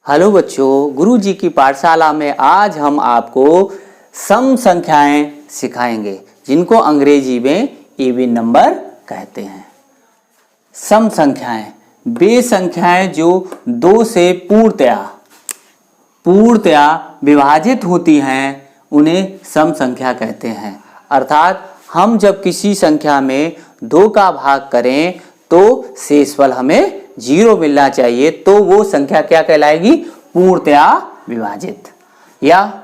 Hello बच्चों, गुरु जी की पाठशाला में आज हम आपको सम संख्याएं सिखाएंगे जिनको अंग्रेजी में इवन नंबर कहते हैं। सम संख्याएं वे संख्याएं जो दो से पूर्णतया विभाजित होती हैं उन्हें सम संख्या कहते हैं। अर्थात हम जब किसी संख्या में 2 का भाग करें तो शेषफल हमें 0 मिलना चाहिए, तो वो संख्या क्या कहलाएगी? पूर्णतया विभाजित। या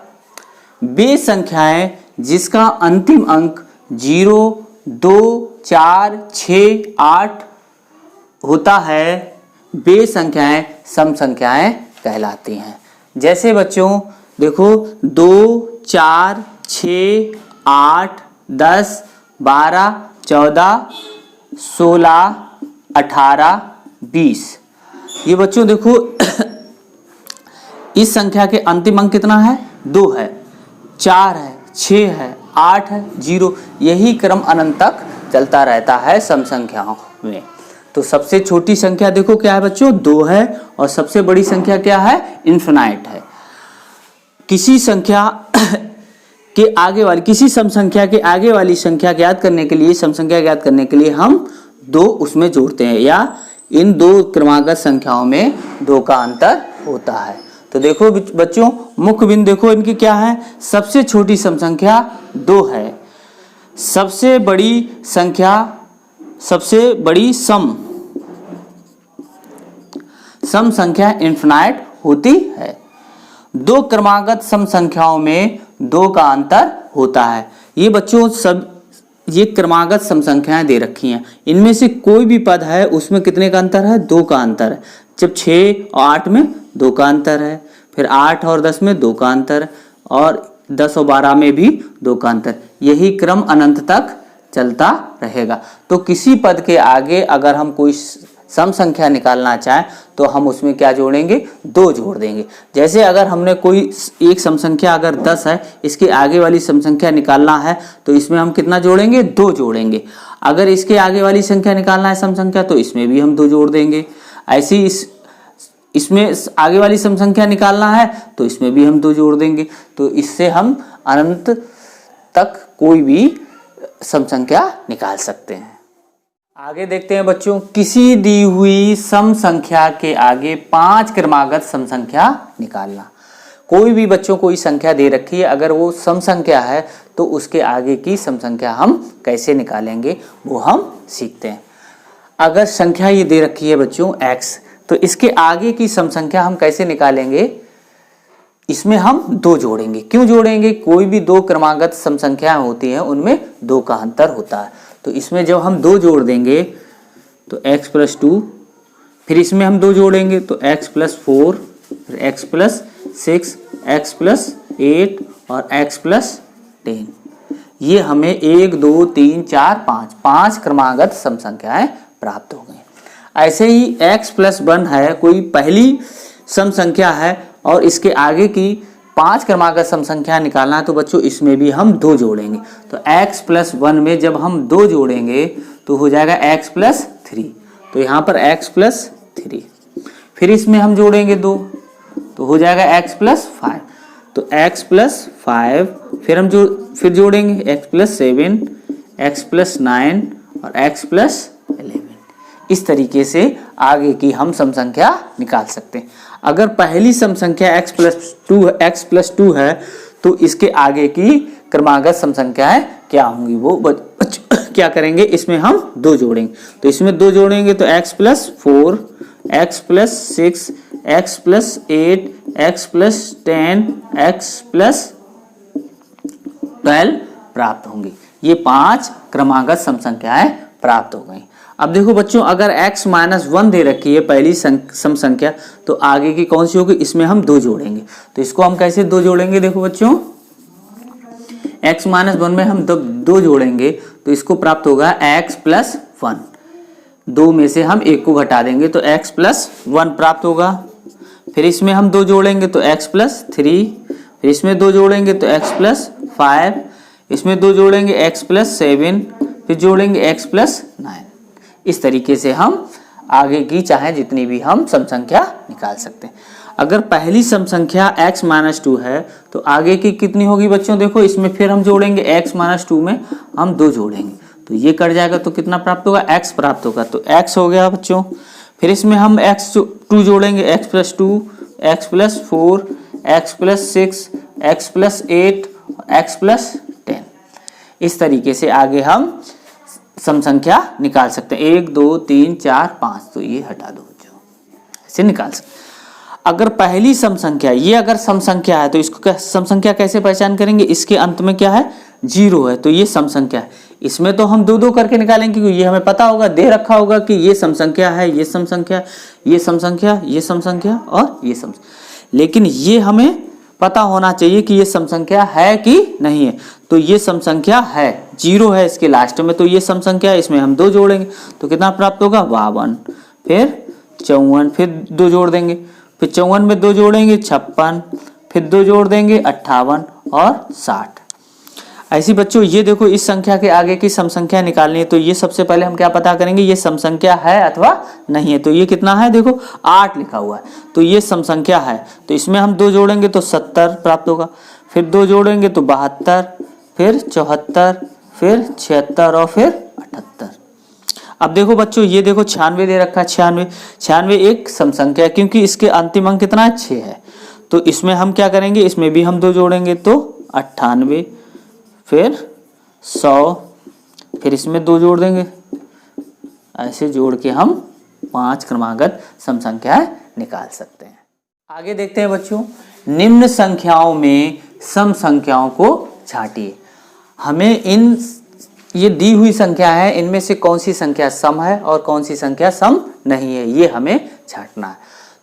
वे संख्याएं जिसका अंतिम अंक 0, 2, 4, 6, 8 होता है वे संख्याएं सम संख्याएं कहलाती हैं। जैसे बच्चों देखो 2, 4, 6, 8, 10, 12, 14, 16, 18, 20। ये बच्चों देखो इस संख्या के अंतिम अंक कितना है? 2 है, 4 है, 6 है, 8 है, 0। यही क्रम अनंत तक चलता रहता है सम संख्याओं में। तो सबसे छोटी संख्या देखो क्या है बच्चों? 2 है, और सबसे बड़ी संख्या क्या है? इन्फिनाइट है। किसी संख्या के आगे वाली किसी सम संख्या के आगे वाली संख्या ज्ञात करने के लिए सम संख्या ज्ञात करने के लिए हम 2 उसमें जोड़ते हैं, या इन 2 क्रमागत संख्याओं में 2 का अंतर होता है। तो देखो बच्चों मुख्य बिंदु देखो इनकी क्या है? सबसे छोटी सम संख्या 2 है, सबसे बड़ी सम संख्या इन्फिनाइट होती है। 2 क्रमागत सम संख्याओं में 2 का अंतर होता है। ये बच्चों ये क्रमागत सम संख्याएं दे रखी हैं, इनमें से कोई भी पद है उसमें कितने का अंतर है? 2 का अंतर है। जब 6 और 8 में 2 का अंतर है, फिर 8 और 10 में 2 का अंतर, और 10 और 12 में भी 2 का अंतर। यही क्रम अनंत तक चलता रहेगा। तो किसी पद के आगे अगर हम कोई सम संख्या निकालना चाहें तो हम उसमें क्या जोड़ेंगे? 2 जोड़ देंगे। जैसे अगर हमने कोई एक सम संख्या अगर 10 है, इसके आगे वाली सम संख्या निकालना है तो इसमें हम कितना जोड़ेंगे? 2 जोड़ेंगे। अगर इसके आगे वाली संख्या निकालना है सम संख्या तो इसमें भी हम 2 जोड़ देंगे। ऐसे ही इसमें आगे वाली सम संख्या निकालना है तो इसमें भी हम 2 जोड़ देंगे। तो इससे हम अनंत तक कोई भी सम संख्या निकाल सकते हैं। आगे देखते हैं बच्चों, किसी दी हुई सम संख्या के आगे 5 क्रमागत सम संख्या निकालना। कोई भी बच्चों कोई संख्या दे रखी है, अगर वो सम संख्या है तो उसके आगे की सम संख्या हम कैसे निकालेंगे वो हम सीखते हैं। अगर संख्या ये दे रखी है बच्चों x, तो इसके आगे की सम संख्या हम कैसे निकालेंगे? इसमें हम 2 जोड़ेंगे। क्यों जोड़ेंगे? कोई भी 2 क्रमागत सम संख्याएं होती हैं उनमें 2 का अंतर होता है। तो इसमें जब हम 2 जोड़ देंगे तो x + 2, फिर इसमें हम 2 जोड़ेंगे तो x + 4, फिर x + 6, x + 8 और x + 10। ये हमें 1, 2, 3, 4, 5 क्रमागत सम संख्याएं प्राप्त हो गई। ऐसे ही x + 1 है, कोई पहली सम संख्या है और इसके आगे की 5 क्रमागत सम संख्या निकालना है तो बच्चों इसमें भी हम 2 जोड़ेंगे। तो x + 1 में जब हम 2 जोड़ेंगे तो हो जाएगा x + 3। तो यहाँ पर x + 3, फिर इसमें हम जोड़ेंगे 2 तो हो जाएगा x + 5। तो x + 5, फिर हम जोड़ेंगे x + 7, x + 9 और x + 11। इस तरीके से आगे की हम सम संख्या निकाल सकते हैं। अगर पहली सम संख्या x + 2 है तो इसके आगे की क्रमागत सम संख्याएं क्या होंगी वो क्या करेंगे? इसमें हम 2 जोड़ेंगे। तो इसमें 2 जोड़ेंगे तो x + 4, x + 6, x + 8, x + 10, x + 12 प्राप्त होंगी। ये 5 क्रमागत सम संख्याएं प्राप्त हो गई। अब देखो बच्चों, अगर x - 1 दे रखी है पहली सम संख्या तो आगे की कौन सी होगी? इसमें हम 2 जोड़ेंगे। तो इसको हम कैसे 2 जोड़ेंगे? देखो बच्चों, x - 1 में हम 2 जोड़ेंगे तो इसको प्राप्त होगा x + 1। 2 में से हम 1 को घटा देंगे तो x + 1 प्राप्त होगा। फिर इसमें हम 2 जोड़ेंगे तो x + 3, फिर इसमें 2 जोड़ेंगे तो x + 5, इसमें 2 जोड़ेंगे x + 7, फिर जोड़ेंगे x + 9। इस तरीके से हम आगे की चाहे जितनी भी हम सम संख्या निकाल सकते हैं। अगर पहली सम संख्या x माइनस 2 है तो आगे की कितनी होगी बच्चों? देखो इसमें फिर हम जोड़ेंगे x माइनस 2 में हम 2 जोड़ेंगे तो ये कट जाएगा तो कितना प्राप्त होगा? x प्राप्त होगा। तो x हो गया बच्चों। फिर इसमें हम x2 जोड़ेंगे, x plus 2, x plus 4, x plus 6, x plus 8, x plus 10। इस तरीके से आगे हम सम संख्या निकाल सकते हैं। 1 2 3 4 5 तो ये हटा दो बच्चों, ऐसे निकाल सकते हैं। अगर पहली सम संख्या, ये अगर सम संख्या है तो इसको सम संख्या कैसे पहचान करेंगे? इसके अंत में क्या है? 0 है तो ये सम संख्या है। इसमें तो हम 2-2 करके निकालेंगे क्योंकि ये हमें पता होगा, दे रखा होगा कि ये सम संख्या है, ये सम संख्या, ये सम संख्या, ये सम संख्या और ये सम। लेकिन ये हमें पता होना चाहिए कि ये सम संख्या है कि नहीं है। तो ये सम संख्या है, 0 है इसके लास्ट में, तो ये सम संख्या है, इसमें हम 2 जोड़ेंगे तो कितना प्राप्त होगा? 52। फिर 54, फिर 2 जोड़ देंगे, फिर 54 में 2 जोड़ेंगे 56, फिर 2 जोड़ देंगे 58 और 60। ऐसी बच्चों ये देखो, इस संख्या के आगे की सम संख्या निकालनी है तो ये सबसे पहले हम क्या पता करेंगे? ये सम संख्या है अथवा नहीं है। तो ये कितना है? देखो 8 लिखा हुआ है तो ये सम संख्या है, तो इसमें हम 2 जोड़ेंगे तो 70 प्राप्त होगा, फिर 2 जोड़ेंगे तो 72, फिर 74, फिर 76 और फिर 78। अब देखो बच्चों, ये देखो 96 दे रखा है। 96 एक सम संख्या है क्योंकि इसके अंतिम अंक कितना है? 6 है। तो इसमें हम क्या करेंगे? इसमें भी हम 2 जोड़ेंगे तो 98, फिर 100, फिर इसमें 2 जोड़ देंगे। ऐसे जोड़ के हम 5 क्रमागत सम संख्याएं निकाल सकते हैं। आगे देखते हैं बच्चों, निम्न संख्याओं में सम संख्याओं को छांटिए। हमें इन ये दी हुई संख्या है, इनमें से कौन सी संख्या सम है और कौन सी संख्या सम नहीं है, ये हमें छांटना है।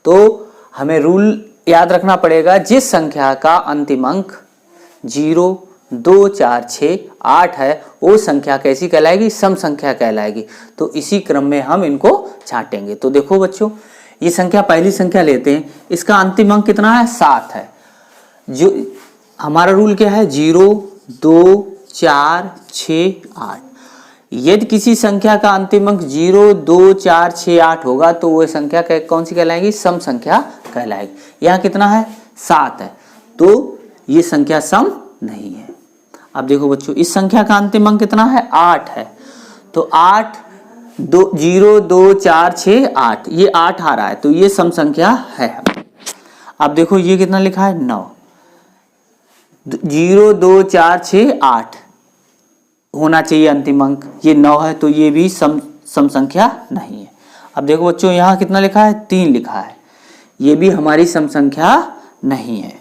तो हमें रूल याद रखना पड़ेगा, जिस संख्या का अंतिम अंक 0 2 4 6 8 है वो संख्या कैसी कहलाएगी? सम संख्या कहलाएगी। तो इसी क्रम में हम इनको छांटेंगे। तो देखो बच्चों, ये संख्या पहली संख्या लेते हैं, इसका अंतिम अंक कितना है? 7 है। जो हमारा रूल क्या है? 0 2 4 6 8। यदि किसी संख्या का अंतिम अंक 0 2 4 6 8 होगा तो वो संख्या कौन सी कहलाएगी? सम संख्या कहलाएगी। यहाँ कितना है? 7 है तो ये संख्या सम नहीं है। अब देखो बच्चों, इस संख्या का अंतिम अंक कितना है? 8 है। तो 8 0 2 4 6 8, ये 8 आ रहा है तो ये सम संख्या है। अब देखो ये कितना लिखा है? 9। 0 2 4 6 8 होना चाहिए अंतिम अंक, ये 9 है तो ये भी सम संख्या नहीं है। अब देखो बच्चों, यहाँ कितना लिखा है? 3 लिखा है, ये भी हमारी सम संख्या नहीं है।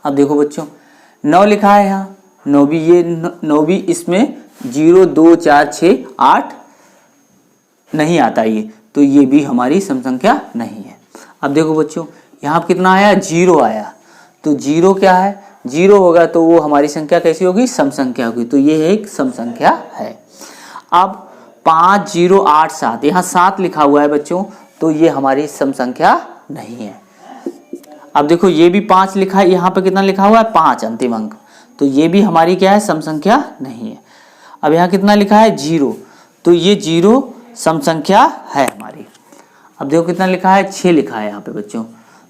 अब देखो बच्चों, 9 लिखा है यहाँ, 9 भी, ये 9 भी, इसमें 0 2 4 6 8 नहीं आता ये, तो ये भी हमारी सम संख्या नहीं है। अब देखो बच्चों, यहाँ कितना आया? 0 आया, तो 0 क्या है? 0 होगा तो वो हमारी संख्या कैसी होगी? सम संख्या होगी, तो ये एक सम संख्या है। अब 5 0 8 7, यहाँ 7 लिखा हुआ है बच्चों, तो ये हमारी सम संख्या नहीं है। अब देखो ये भी 5 लिखा है, यहाँ पे कितना लिखा हुआ है? 5 अंतिम अंक, तो ये भी हमारी क्या है? सम संख्या नहीं है। अब यहाँ कितना लिखा है? 0, तो ये 0 सम संख्या है हमारी। अब देखो कितना लिखा है? 6 लिखा है यहाँ पे बच्चों,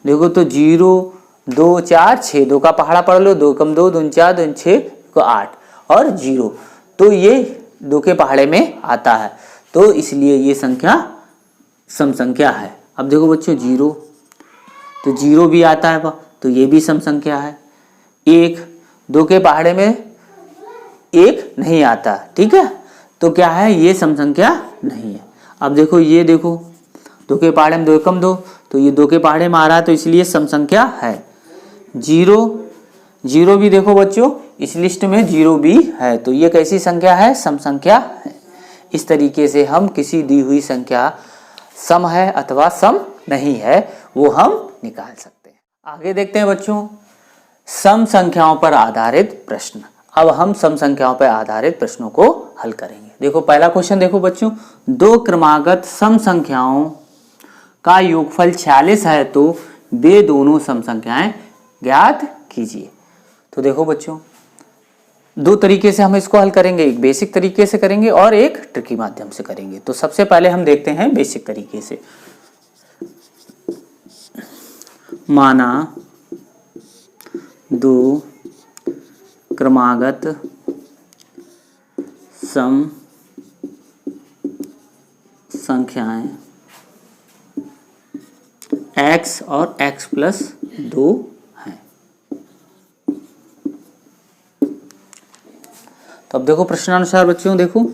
देखो तो 0 2 4 6, 2 का पहाड़ा पढ़ लो, 2 कम 2 2 4 2 6 को 8 और 0, तो ये 2 के पहाड़े में आता है, तो इसलिए ये संख्या सम संख्या है। अब देखो बच्चों 0, तो 0 भी आता है, तो ये भी सम संख्या है। 1 2 के पहाड़े में 1 नहीं आता, ठीक है, तो क्या है? ये सम संख्या नहीं है। अब देखो ये देखो, 2 के पहाड़े में 2 कम 2, तो ये 2 के पहाड़े में आ रहा है, तो इसलिए सम संख्या है। 0 भी देखो बच्चों, इस लिस्ट में 0 भी है, तो ये कैसी संख्या है? सम संख्या है। इस तरीके से हम किसी दी हुई संख्या सम है अथवा सम नहीं है वो हम निकाल सकते हैं। आगे देखते हैं बच्चों, सम संख्याओं पर आधारित प्रश्न। अब हम सम संख्याओं पर आधारित प्रश्नों को हल करेंगे। देखो पहला क्वेश्चन देखो बच्चों, 2 क्रमागत सम संख्याओं का योगफल 46 है तो वे दोनों सम संख्याएं ज्ञात कीजिए। तो देखो बच्चों, 2 तरीके से हम इसको हल करेंगे, एक बेसिक तरीके से करेंगे और एक ट्रिकी माध्यम से करेंगे। तो सबसे पहले हम देखते हैं बेसिक तरीके से। माना दो क्रमागत सम संख्याएं x और x प्लस 2 हैं। तो अब देखो प्रश्नानुसार बच्चों, देखो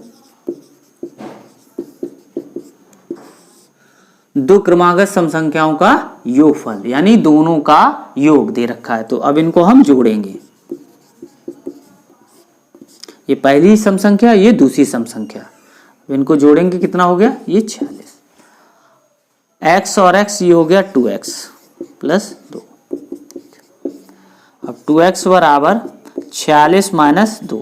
दो क्रमागत सम संख्याओं का योगफल यानी दोनों का योग दे रखा है, तो अब इनको हम जोड़ेंगे। ये पहली सम संख्या, ये दूसरी सम संख्या, अब इनको जोड़ेंगे, कितना हो गया, ये 46। x और x ये हो गया 2x प्लस 2। अब 2x बराबर 46 माइनस 2,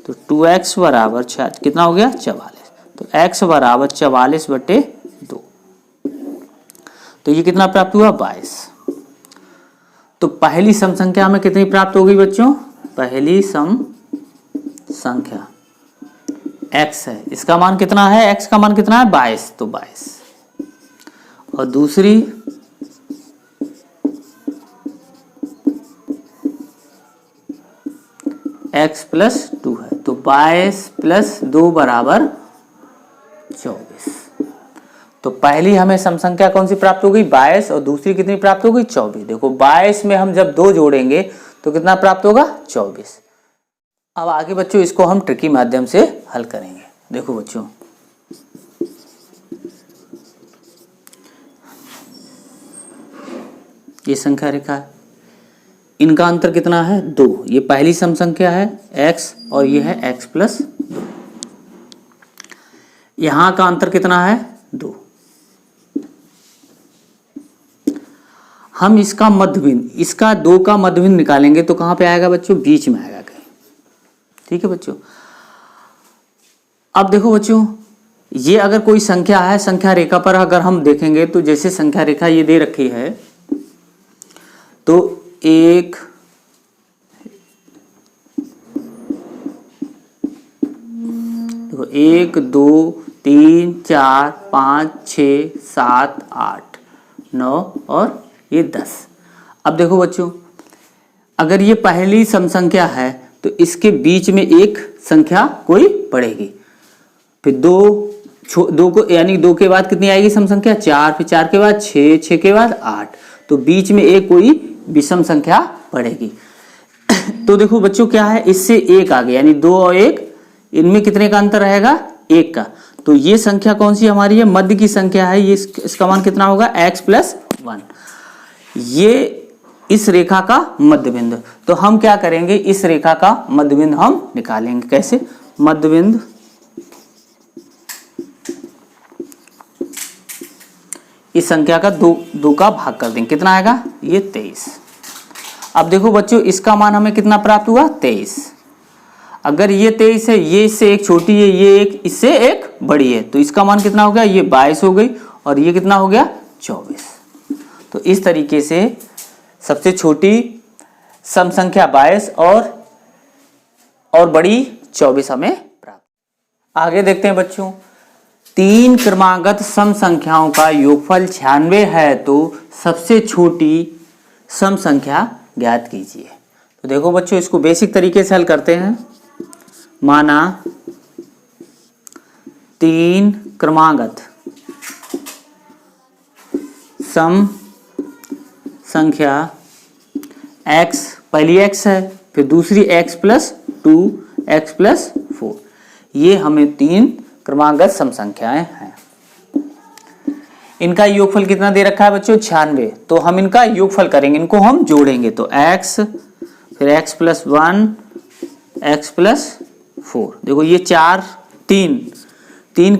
तो 2x बराबर कितना हो गया, 44। तो x बराबर 44 बटे 2, तो ये कितना प्राप्त हुआ, 22। तो पहली सम संख्या में कितनी प्राप्त हो गई बच्चों, पहली सम संख्या x है, इसका मान कितना है, x का मान कितना है, 22, तो 22। और दूसरी x प्लस 2 है, तो 22 प्लस 2 बराबर 24। तो पहली हमें सम संख्या कौन सी प्राप्त हो गई, 22, और दूसरी कितनी प्राप्त हो गई, 24। देखो 22 में हम जब 2 जोड़ेंगे तो कितना प्राप्त होगा, 24। अब आगे बच्चों इसको हम ट्रिकी माध्यम से हल करेंगे। देखो बच्चों, ये संख्या रेखा है, इनका अंतर कितना है, 2। ये पहली सम संख्या है x और ये है x प्लस 2। यहां का अंतर कितना है, 2। हम इसका मध्यबिंदु, इसका 2 का मध्यबिंदु निकालेंगे तो कहां पे आएगा बच्चों, बीच में आएगा कहीं। ठीक है बच्चों। अब देखो बच्चों, ये अगर कोई संख्या है, संख्या रेखा पर अगर हम देखेंगे तो जैसे संख्या रेखा ये दे रखी है, तो 1 देखो 1 2 3 4 5 6 7 8 9 और ये 10। अब देखो बच्चों, अगर ये पहली सम संख्या है तो इसके बीच में एक संख्या कोई पड़ेगी, फिर 2 को यानी 2 के बाद कितनी आएगी सम संख्या, 4, फिर 4 के बाद 6, 6 के बाद 8, तो बीच में एक कोई विषम संख्या पड़ेगी। तो देखो बच्चों क्या है, इससे 1 आ गया, यानी 2 और 1, इनमें कितने का अंतर रहेगा, 1 का। तो ये संख्या कौन सी हमारी है, मध्य की संख्या है, ये इसका मान कितना होगा, x प्लस 1। ये इस रेखा का मध्य बिंदु। तो हम क्या करेंगे, इस रेखा का मध्य बिंदु हम निकालेंगे। कैसे, मध्य बिंदु इस संख्या का 2 का भाग कर देंगे, कितना आएगा, ये 23। अब देखो बच्चों, इसका मान हमें कितना प्राप्त हुआ, 23। अगर ये 23 है, ये इससे एक छोटी है, ये एक इससे एक बड़ी है, तो इसका मान कितना हो गया, ये 22 हो गई, और ये कितना हो गया, 24। तो इस तरीके से सबसे छोटी सम संख्या 22 और बड़ी 24 हमें प्राप्त। आगे देखते हैं बच्चों, 3 क्रमागत सम संख्याओं का योगफल 96 है, तो सबसे छोटी सम संख्या ज्ञात कीजिए। तो देखो बच्चों, इसको बेसिक तरीके से हल करते हैं। माना 3 क्रमागत सम संख्या x, पहली x है, फिर दूसरी x प्लस 2, x प्लस 4, ये हमें 3 क्रमागत सम संख्याएं हैं। इनका योगफल कितना दे रखा है बच्चों, 96। तो हम इनका योगफल करेंगे, इनको हम जोड़ेंगे, तो x फिर x प्लस 1 x प्लस 4। देखो ये 3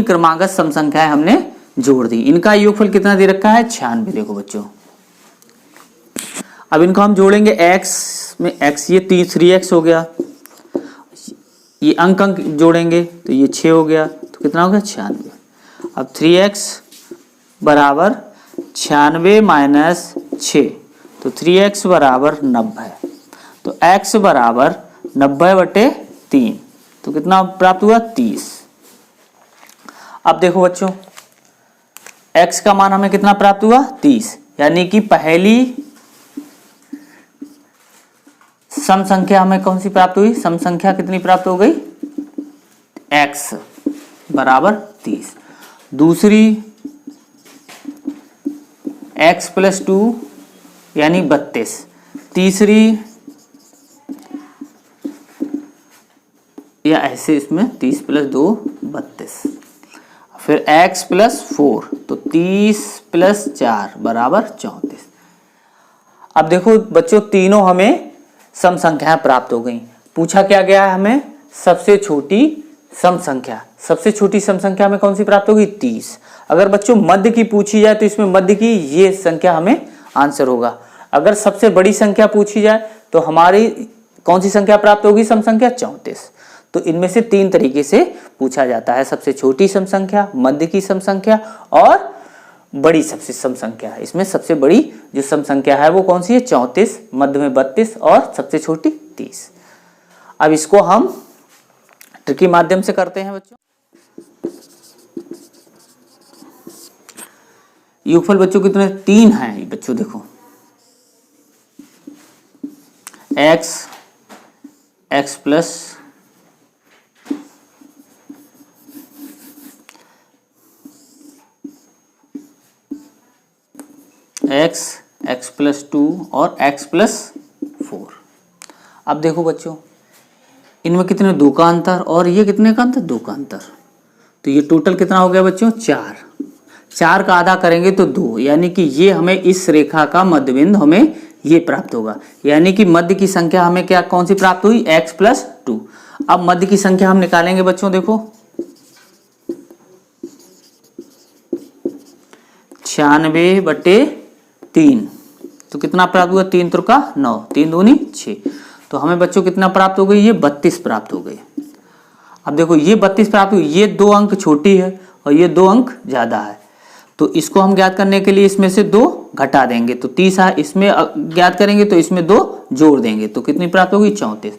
क्रमागत सम संख्याएं हमने जोड़ दी। इनका योगफल कितना दे रखा है, 96। देखो बच्चों, अब इनको हम जोड़ेंगे, x में x, ये 3x हो गया, ये अंक जोड़ेंगे तो ये 6 हो गया, तो कितना हो गया, 96। अब 3x बराबर 96 माइनस 6, तो 3x बराबर 90, तो x बराबर 90/3, तो कितना प्राप्त हुआ, 30। अब देखो बच्चों, x का मान हमें कितना प्राप्त हुआ 30, यानी कि पहली सम संख्या हमें कौन सी प्राप्त हुई, सम संख्या कितनी प्राप्त हो गई x बराबर 30। दूसरी x प्लस 2 यानी 32। तीसरी या ऐसे इसमें 30 प्लस 2 32, फिर x प्लस 4 तो 30 प्लस 4 बराबर 34। अब देखो बच्चों तीनों हमें सम संख्याएं प्राप्त हो गई। पूछा क्या गया है हमें, सबसे छोटी सम संख्या। सबसे छोटी सम संख्या हमें कौन सी प्राप्त होगी 30। अगर बच्चों मध्य की पूछी जाए तो इसमें मध्य की ये संख्या हमें आंसर होगा। अगर सबसे बड़ी संख्या पूछी जाए तो हमारी कौन सी संख्या प्राप्त होगी, सम संख्या 34। तो इनमें से 3 तरीके से पूछा जाता है, सबसे छोटी सम संख्या, मध्य की सम संख्या और बड़ी सबसे सम संख्या है। इसमें सबसे बड़ी जो सम संख्या है वो कौन सी है 34, मध्य में 32 और सबसे छोटी 30। अब इसको हम ट्रिक के माध्यम से करते हैं बच्चों। योगफल बच्चों कितने 3 हैं बच्चों, देखो x प्लस x प्लस 2 और x प्लस 4। अब देखो बच्चों इनमें कितने 2 का अंतर और ये कितने का अंतर 2 का अंतर, तो ये टोटल कितना हो गया बच्चों 4। 4 का आधा करेंगे तो 2, यानी कि ये हमें इस रेखा का मध्यबिंदु हमें ये प्राप्त होगा, यानी कि मध्य की संख्या हमें क्या कौन सी प्राप्त हुई x प्लस 2। अब मध्य की संख्या हम निकालेंगे बच्चों, देखो 96/3 तो कितना प्राप्त हुआ 3 त्रिका 9, 3 दूनी 6, तो हमें बच्चों कितना प्राप्त हो गई, ये 32 प्राप्त हो गई। अब देखो ये 32 प्राप्त हुई, ये 2 अंक छोटी है और ये 2 अंक ज्यादा है, तो इसको हम ज्ञात करने के लिए इसमें से 2 घटा देंगे तो 30 है, इसमें ज्ञात करेंगे तो इसमें 2 जोड़ देंगे तो कितनी प्राप्त होगी 34।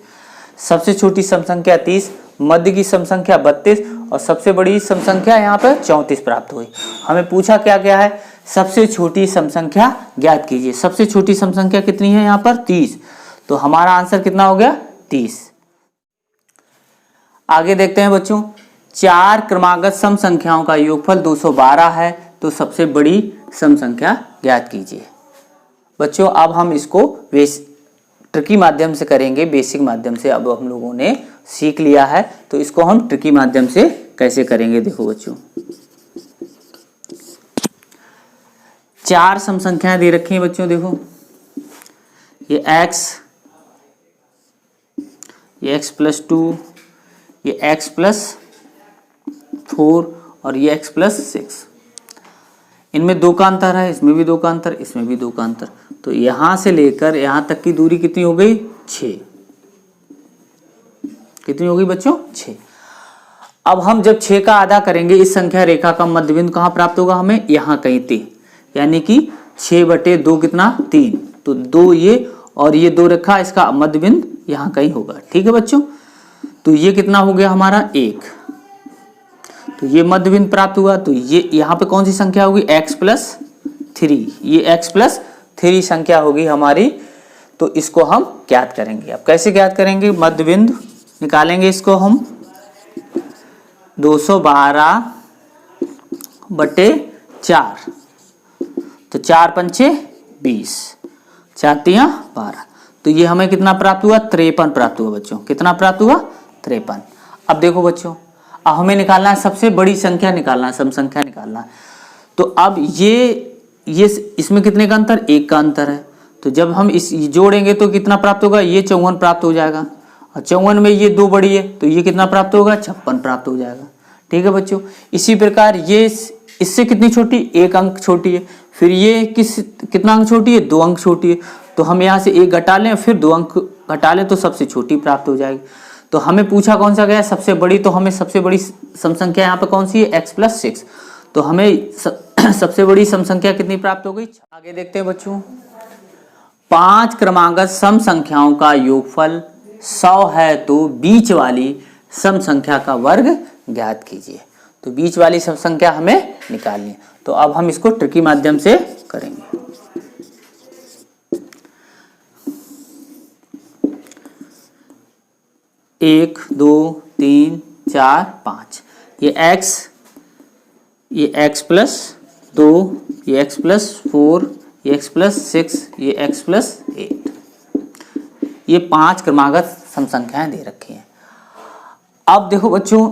सबसे छोटी सम संख्या 30, मध्य की सम संख्या 32 और सबसे बड़ी सम संख्या यहाँ पर 34 प्राप्त हुई। हमें पूछा क्या गया है, सबसे छोटी सम संख्या ज्ञात कीजिए। सबसे छोटी सम संख्या कितनी है यहाँ पर 30, तो हमारा आंसर कितना हो गया 30। आगे देखते हैं बच्चों, 4 क्रमागत सम संख्याओं का योगफल 212 है, तो सबसे बड़ी सम संख्या ज्ञात कीजिए। बच्चों अब हम इसको ट्रिकी माध्यम से करेंगे, बेसिक माध्यम से अब हम लोगों ने सीख लिया है, तो इसको हम ट्रिकी माध्यम से कैसे करेंगे। देखो बच्चों 4 सम संख्याएं दे रखी हैं बच्चों, देखो ये x प्लस 2, ये x प्लस 4 और ये x प्लस 6। इनमें 2 का अंतर है, इसमें भी 2 का अंतर, इसमें भी 2 का अंतर, तो यहां से लेकर यहां तक की दूरी कितनी हो गई 6। कितनी हो गई बच्चों 6। अब हम जब 6 का आधा करेंगे इस संख्या रेखा का मध्यबिंदु कहां प्राप्त होगा हमें, यहां कहीं 3, यानी कि 6/2 कितना 3, तो 2 ये और ये 2 रखा, इसका मध्यबिंदु यहां कहीं होगा। ठीक है बच्चों, तो ये कितना हो गया हमारा 1, तो ये मध्यबिंदु प्राप्त हुआ, तो ये यहाँ पे कौन सी संख्या होगी x प्लस 3, ये x प्लस 3 संख्या होगी हमारी, तो इसको हम ज्ञात करेंगे। अब कैसे ज्ञात करेंगे, मध्यबिंदु निकालेंगे, इसको हम 212/4, तो 4 पंचे 20, 4 तिया 12, तो ये हमें कितना प्राप्त हुआ 53 प्राप्त हुआ बच्चों। कितना प्राप्त हुआ 53। अब देखो बच्चों अब हमें निकालना है सबसे बड़ी संख्या निकालना है, सम संख्या निकालना है, तो अब ये इसमें कितने का अंतर 1 का अंतर है, तो जब हम इस जोड़ेंगे तो कितना प्राप्त होगा, ये 54 प्राप्त हो जाएगा, और 54 में ये 2 बड़ी है तो ये कितना प्राप्त होगा 56 प्राप्त हो जाएगा। ठीक है बच्चों, इसी प्रकार ये इससे कितनी छोटी 1 अंक छोटी है, फिर ये कितना अंक छोटी है 2 अंक छोटी है, तो हम यहाँ से 1 घटा लें फिर 2 अंक घटा लें तो सबसे छोटी प्राप्त हो जाएगी। तो हमें पूछा कौन सा गया सबसे बड़ी, तो हमें सबसे बड़ी सम संख्या यहाँ पे कौन सी है x प्लस 6, तो हमें सबसे बड़ी सम संख्या कितनी प्राप्त हो गई। आगे देखते हैं बच्चों, 5 क्रमागत सम संख्याओं का योगफल 100 है, तो बीच वाली सम संख्या का वर्ग ज्ञात कीजिए। तो बीच वाली सब संख्या हमें निकालनी है। तो अब हम इसको ट्रिकी माध्यम से करेंगे। एक, दो, तीन, चार, पाँच, ये x प्लस 2, ये x प्लस 4, ये x प्लस 6, ये x प्लस 8, ये 5 क्रमागत सम संख्याएं दे रखी हैं। अब देखो बच्चों,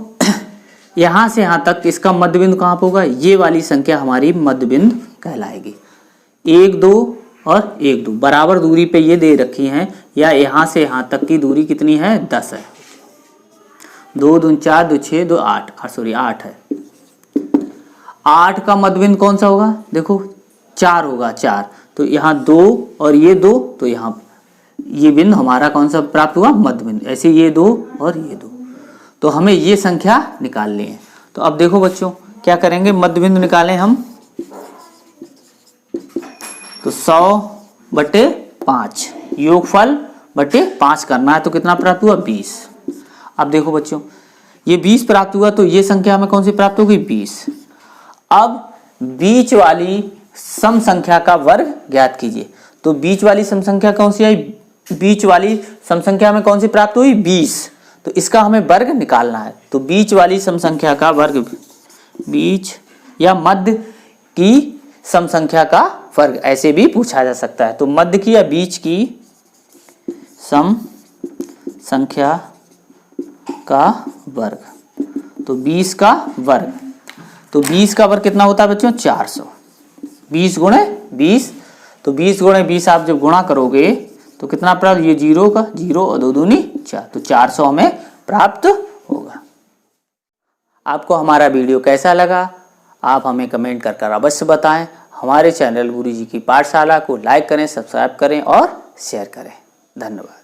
यहाँ से यहाँ तक इसका मध्य बिंदु कहाँ पर होगा? ये वाली संख्या हमारी मध्य बिंदु कहलाएगी। 1, 2 और 1, 2 बराबर दूरी पे ये दे रखी हैं, या यहाँ से यहाँ तक की दूरी कितनी है? 10 है। 2 दूनी 4, 2 6, 2 8, 8 है। 8 का मध्य बिंदु कौन सा होगा? देखो 4 होगा, 4, तो यहाँ 2 और ये 2, तो यहाँ ये बिंदु हमारा कौन सा प्राप्त हुआ? मध्य बिंदु। ऐसे ये 2 और ये 2, तो हमें ये संख्या निकालनी है। तो अब देखो बच्चों क्या करेंगे, मध्य बिंदु निकालें हम, तो 100/5 योगफल बटे 5 करना है, तो कितना प्राप्त हुआ? 20। अब देखो बच्चों, ये 20 प्राप्त हुआ, तो ये संख्या हमें कौन सी प्राप्त होगी? 20। अब बीच वाली सम संख्या का वर्ग ज्ञात कीजिए। तो बीच वाली सम संख्या कौन सी आई? बीच वाली सम संख्या में कौन सी प्राप्त हुई? 20। तो इसका हमें वर्ग निकालना है। तो बीच वाली सम संख्या का वर्ग, बीच या मध्य की सम संख्या का वर्ग, ऐसे भी पूछा जा सकता है। तो मध्य की या बीच की सम संख्या का वर्ग, तो 20 का वर्ग। तो 20 का वर्ग कितना होता है बच्चों? 400। 20 गुणे 20, तो 20 गुणे 20 आप जब गुणा करोगे तो कितना प्राप्त? ये 0 का 0 और 2 दूनी 4, तो 400 हमें प्राप्त होगा। आपको हमारा वीडियो कैसा लगा? आप हमें कमेंट कर अवश्य बताएं। हमारे चैनल गुरुजी की पाठशाला को लाइक करें, सब्सक्राइब करें और शेयर करें। धन्यवाद।